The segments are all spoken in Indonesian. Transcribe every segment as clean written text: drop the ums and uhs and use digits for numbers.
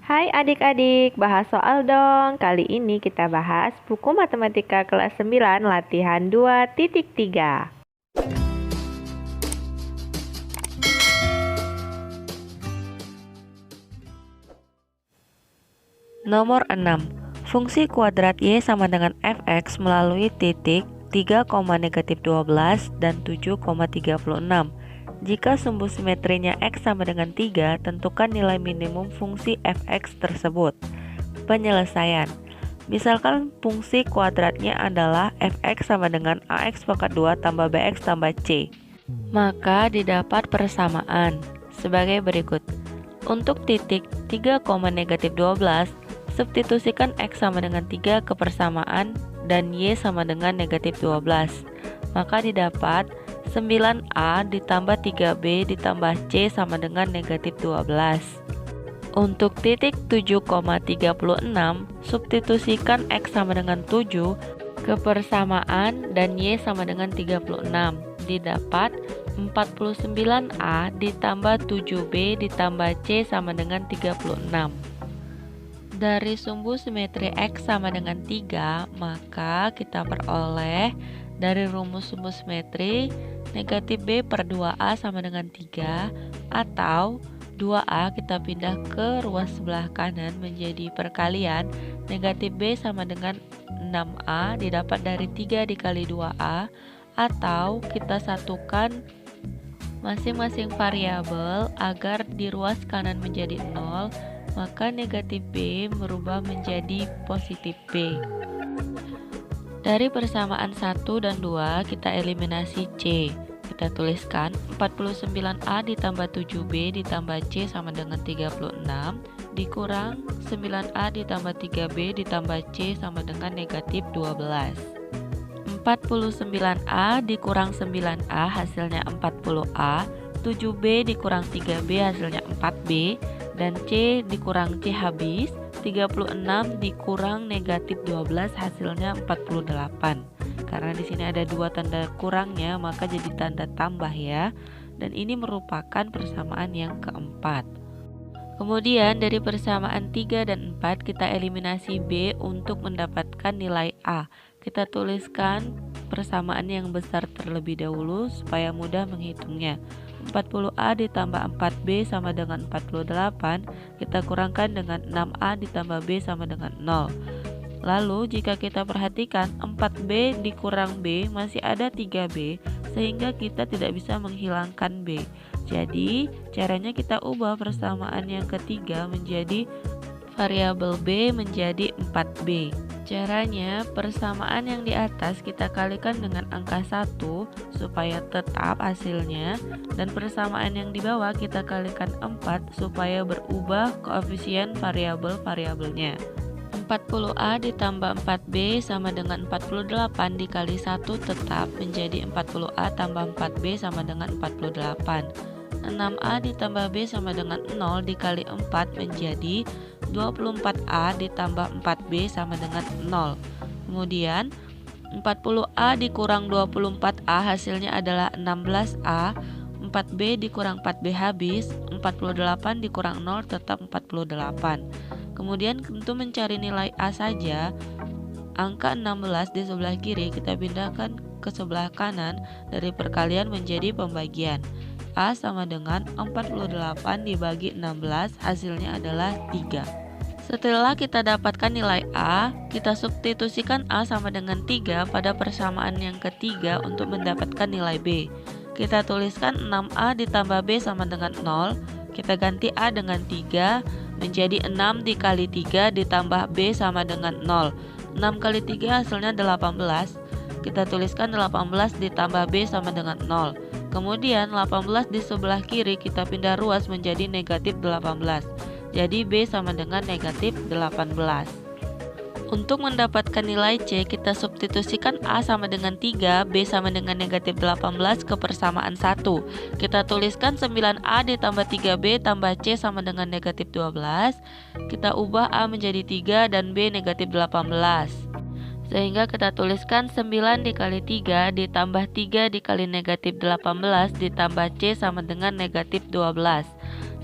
Hai adik-adik, bahas soal dong. Kali ini kita bahas buku matematika kelas 9 latihan 2.3. Nomor 6. Fungsi kuadrat Y sama dengan fx melalui titik 3,-12 dan 7,36. Jika sumbu simetrinya X sama dengan 3, tentukan nilai minimum fungsi fx tersebut. Penyelesaian. Misalkan fungsi kuadratnya adalah fx sama dengan ax pangkat 2 tambah bx tambah c. Maka didapat persamaan sebagai berikut. Untuk titik 3,-12, substitusikan X sama dengan 3 ke persamaan dan Y sama dengan -12. Maka didapat 9A ditambah 3B ditambah C sama dengan -12. Untuk titik 7,36, substitusikan X sama dengan 7 ke persamaan dan Y sama dengan 36. Didapat 49A ditambah 7B ditambah C sama dengan 36. Dari sumbu simetri X sama dengan 3, maka kita peroleh dari rumus sumbu simetri negatif B per 2A sama dengan 3, atau 2A kita pindah ke ruas sebelah kanan menjadi perkalian negatif B sama dengan 6A didapat dari 3 dikali 2A, atau kita satukan masing-masing variabel agar di ruas kanan menjadi 0, maka negatif B merubah menjadi positif B. Dari persamaan 1 dan 2 kita eliminasi C. Kita tuliskan 49A ditambah 7B ditambah C sama dengan 36 dikurang 9A ditambah 3B ditambah C sama dengan negatif 12. 49A dikurang 9A hasilnya 40A, 7B dikurang 3B hasilnya 4B, dan C dikurang C habis, 36 dikurang negatif 12 hasilnya 48. Karena di sini ada dua tanda kurangnya, maka jadi tanda tambah ya. Dan ini merupakan persamaan yang keempat. Kemudian dari persamaan 3 dan 4 kita eliminasi B untuk mendapatkan nilai A. Kita tuliskan persamaan yang besar terlebih dahulu supaya mudah menghitungnya. 40A ditambah 4B sama dengan 48, kita kurangkan dengan 6A ditambah B sama dengan 0. Lalu jika kita perhatikan 4B dikurang B masih ada 3B, sehingga kita tidak bisa menghilangkan B. Jadi caranya kita ubah persamaan yang ketiga menjadi variabel B menjadi 4B. Caranya, persamaan yang di atas kita kalikan dengan angka 1 supaya tetap hasilnya, dan persamaan yang di bawah kita kalikan 4 supaya berubah koefisien variabel-variabelnya. 40A ditambah 4B sama dengan 48 dikali 1 tetap menjadi 40A tambah 4B sama dengan 48. 6A ditambah B sama dengan 0 dikali 4 menjadi 24A ditambah 4B sama dengan 0. Kemudian 40A dikurang 24A hasilnya adalah 16A, 4B dikurang 4B habis, 48 dikurang 0 tetap 48. Kemudian untuk mencari nilai A saja, angka 16 di sebelah kiri kita pindahkan ke sebelah kanan dari perkalian menjadi pembagian. A sama dengan 48 dibagi 16, hasilnya adalah 3. Setelah kita dapatkan nilai A, kita substitusikan A sama dengan 3 pada persamaan yang ketiga untuk mendapatkan nilai B. Kita tuliskan 6A ditambah B sama dengan 0, kita ganti A dengan 3, menjadi 6 dikali 3 ditambah B sama dengan 0. 6 kali 3 hasilnya 18, kita tuliskan 18 ditambah B sama dengan 0. Kemudian 18 di sebelah kiri kita pindah ruas menjadi negatif 18. Jadi B sama dengan negatif 18. Untuk mendapatkan nilai C, kita substitusikan A sama dengan 3, B sama dengan negatif 18 ke persamaan 1. Kita tuliskan 9A ditambah 3B tambah C sama dengan negatif 12. Kita ubah A menjadi 3 dan B negatif 18. Sehingga kita tuliskan 9 dikali 3 ditambah 3 dikali negatif 18 ditambah C sama dengan negatif 12.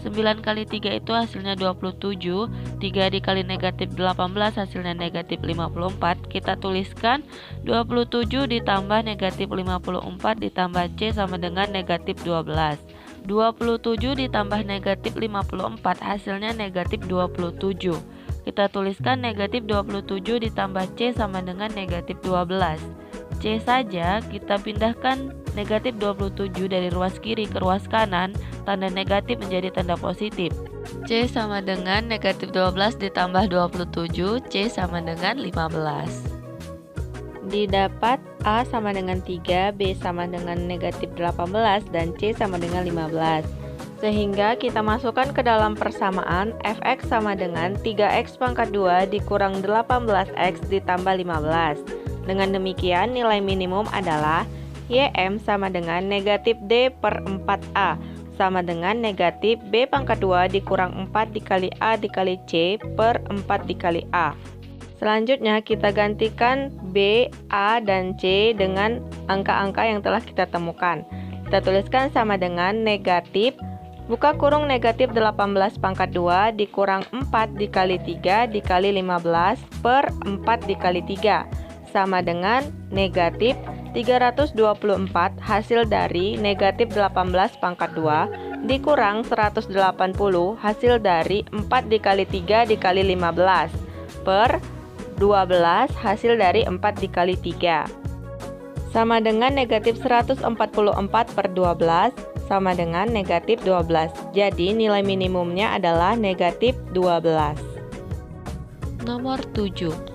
9 kali 3 itu hasilnya 27. 3 dikali negatif 18 hasilnya negatif 54. Kita tuliskan 27 ditambah negatif 54 ditambah C sama dengan negatif 12. 27 ditambah negatif 54 hasilnya negatif 27. Kita tuliskan negatif 27 ditambah C sama dengan negatif 12. C saja kita pindahkan negatif 27 dari ruas kiri ke ruas kanan, tanda negatif menjadi tanda positif. C sama dengan negatif 12 ditambah 27, C sama dengan 15. Didapat A sama dengan 3, B sama dengan negatif 18, dan C sama dengan 15. Sehingga kita masukkan ke dalam persamaan fx sama dengan 3x pangkat 2 dikurang 18x ditambah 15. Dengan demikian nilai minimum adalah YM sama dengan negatif D per 4A sama dengan negatif B pangkat 2 dikurang 4 dikali A dikali C per 4 dikali A. Selanjutnya kita gantikan B, A, dan C dengan angka-angka yang telah kita temukan. Kita tuliskan sama dengan negatif buka kurung negatif 18 pangkat 2 dikurang 4 dikali 3 dikali 15 per 4 dikali 3 sama dengan negatif 324 hasil dari negatif 18 pangkat 2 dikurang 180 hasil dari 4 dikali 3 dikali 15 per 12 hasil dari 4 dikali 3 sama dengan negatif 144 per 12 sama dengan negatif 12. Jadi nilai minimumnya adalah negatif 12. Nomor 7.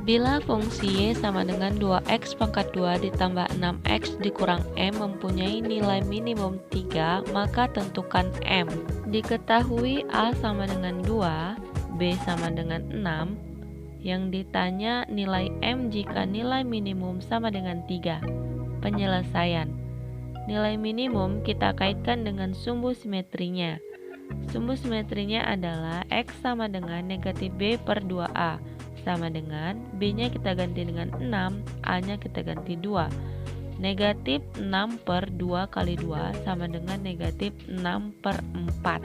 Bila fungsi Y sama dengan 2x pangkat 2 ditambah 6x dikurang M mempunyai nilai minimum 3, maka tentukan M. Diketahui A sama dengan 2, B sama dengan 6. Yang ditanya nilai M jika nilai minimum sama dengan 3. Penyelesaian. Nilai minimum kita kaitkan dengan sumbu simetrinya. Sumbu simetrinya adalah X sama dengan negatif B per 2A sama dengan B-nya kita ganti dengan 6, A-nya kita ganti 2. Negatif 6 per 2 kali 2 sama dengan negatif 6 per 4.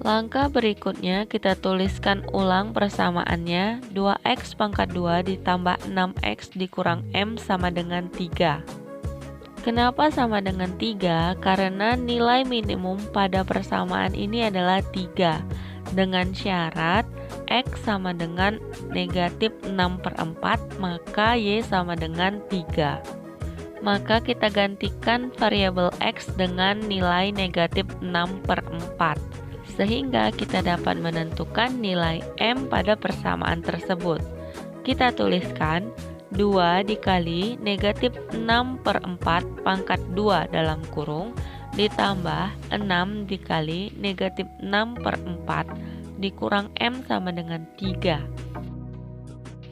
Langkah berikutnya kita tuliskan ulang persamaannya. 2x pangkat 2 ditambah 6x dikurang M sama dengan 3. Kenapa sama dengan 3? Karena nilai minimum pada persamaan ini adalah 3 dengan syarat X sama dengan negatif 6 per 4 maka Y sama dengan 3. Maka kita gantikan variabel X dengan nilai negatif 6 per 4 sehingga kita dapat menentukan nilai M pada persamaan tersebut. Kita tuliskan 2 dikali negatif 6 per 4 pangkat 2 dalam kurung ditambah 6 dikali negatif 6 per 4 dikurang M sama dengan 3.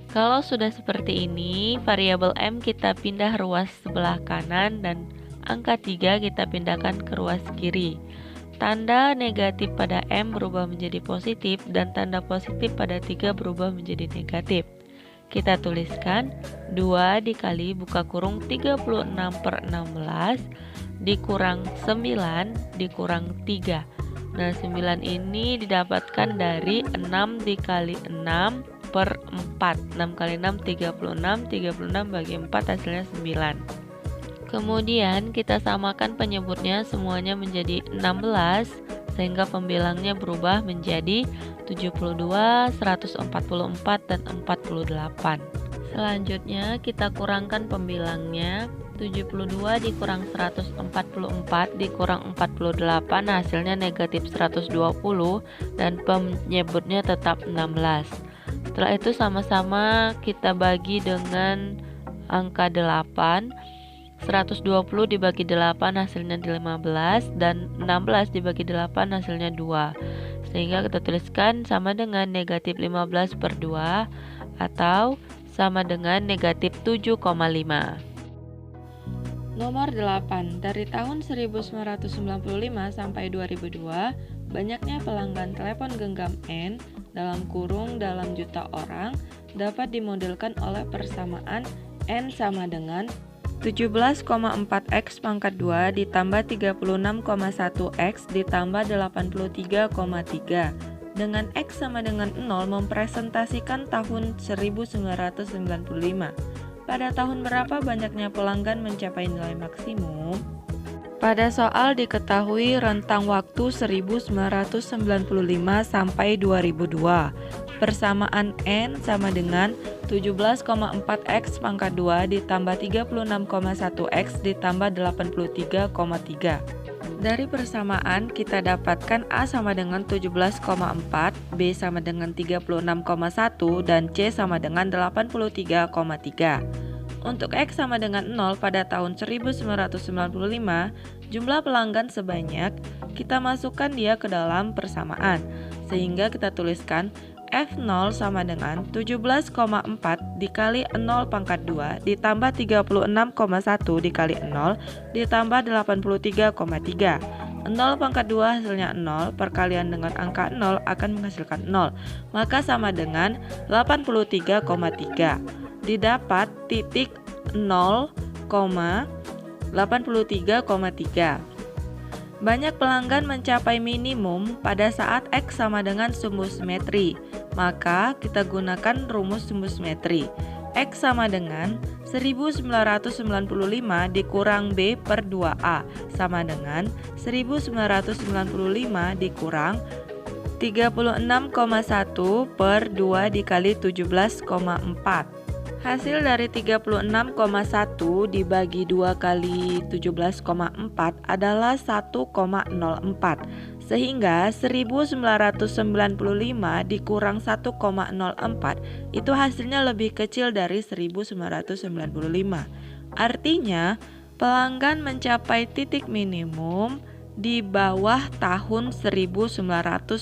Kalau sudah seperti ini, variabel M kita pindah ruas sebelah kanan dan angka 3 kita pindahkan ke ruas kiri. Tanda negatif pada M berubah menjadi positif dan tanda positif pada 3 berubah menjadi negatif. Kita tuliskan 2 dikali buka kurung 36 per 16 dikurang 9 dikurang 3. Nah 9 ini didapatkan dari 6 dikali 6 per 4. 6 kali 6 36, 36 bagi 4 hasilnya 9. Kemudian kita samakan penyebutnya semuanya menjadi 16 sehingga pembilangnya berubah menjadi 72, 144, dan 48. Selanjutnya kita kurangkan pembilangnya. 72 dikurang 144 dikurang 48 hasilnya negatif 120 dan penyebutnya tetap 16. Setelah itu sama-sama kita bagi dengan angka 8. 120 dibagi 8 hasilnya 15 dan 16 dibagi 8 hasilnya 2. Sehingga kita tuliskan sama dengan negatif 15 per 2 atau sama dengan negatif 7,5. Nomor 8. Dari tahun 1995 sampai 2002, banyaknya pelanggan telepon genggam N dalam kurung dalam juta orang dapat dimodelkan oleh persamaan N sama dengan 17,4 X pangkat 2 ditambah 36,1 X ditambah 83,3. Dengan X sama dengan 0 mempresentasikan tahun 1995. Pada tahun berapa banyaknya pelanggan mencapai nilai maksimum? Pada soal diketahui rentang waktu 1995 sampai 2002. Persamaan N sama dengan 17,4 X pangkat 2 ditambah 36,1 X ditambah 83,3. Dari persamaan kita dapatkan A sama dengan 17,4, B sama dengan 36,1, dan C sama dengan 83,3. Untuk X sama dengan 0 pada tahun 1995, jumlah pelanggan sebanyak, kita masukkan dia ke dalam persamaan. Sehingga kita tuliskan F0 sama dengan 17,4 dikali 0 pangkat 2 ditambah 36,1 dikali 0 ditambah 83,3. 0 pangkat 2 hasilnya 0, perkalian dengan angka 0 akan menghasilkan 0, maka sama dengan 83,3. Didapat titik 0,83,3. Banyak pelanggan mencapai minimum pada saat X sama dengan sumbu simetri, maka kita gunakan rumus sumbu simetri. X sama dengan 1995 dikurang B per 2A sama dengan 1995 dikurang 36,1 per 2 dikali 17,4. Hasil dari 36,1 dibagi 2 kali 17,4 adalah 1,04. Sehingga 1995 dikurang 1,04 itu hasilnya lebih kecil dari 1995. Artinya, pelanggan mencapai titik minimum di bawah tahun 1995.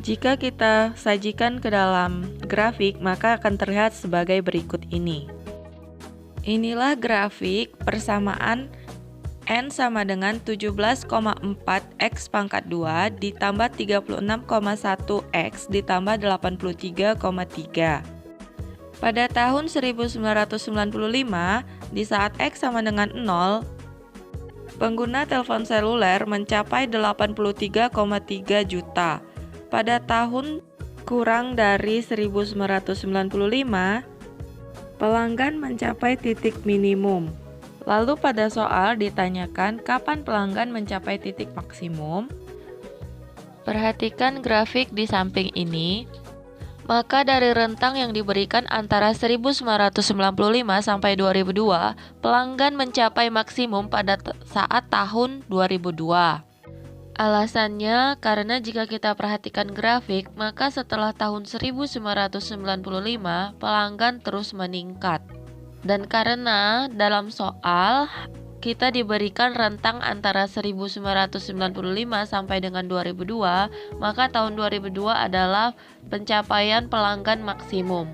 Jika kita sajikan ke dalam grafik, maka akan terlihat sebagai berikut ini. Inilah grafik persamaan N sama dengan 17,4 X pangkat 2 ditambah 36,1 X ditambah 83,3. Pada tahun 1995, di saat X sama dengan 0, pengguna telepon seluler mencapai 83,3 juta. Pada tahun kurang dari 1995, pelanggan mencapai titik minimum. Lalu pada soal ditanyakan kapan pelanggan mencapai titik maksimum. Perhatikan grafik di samping ini. Maka dari rentang yang diberikan antara 1995 sampai 2002, pelanggan mencapai maksimum pada saat tahun 2002. Alasannya karena jika kita perhatikan grafik, maka setelah tahun 1995, pelanggan terus meningkat. Dan karena dalam soal kita diberikan rentang antara 1995 sampai dengan 2002, maka tahun 2002 adalah pencapaian pelanggan maksimum.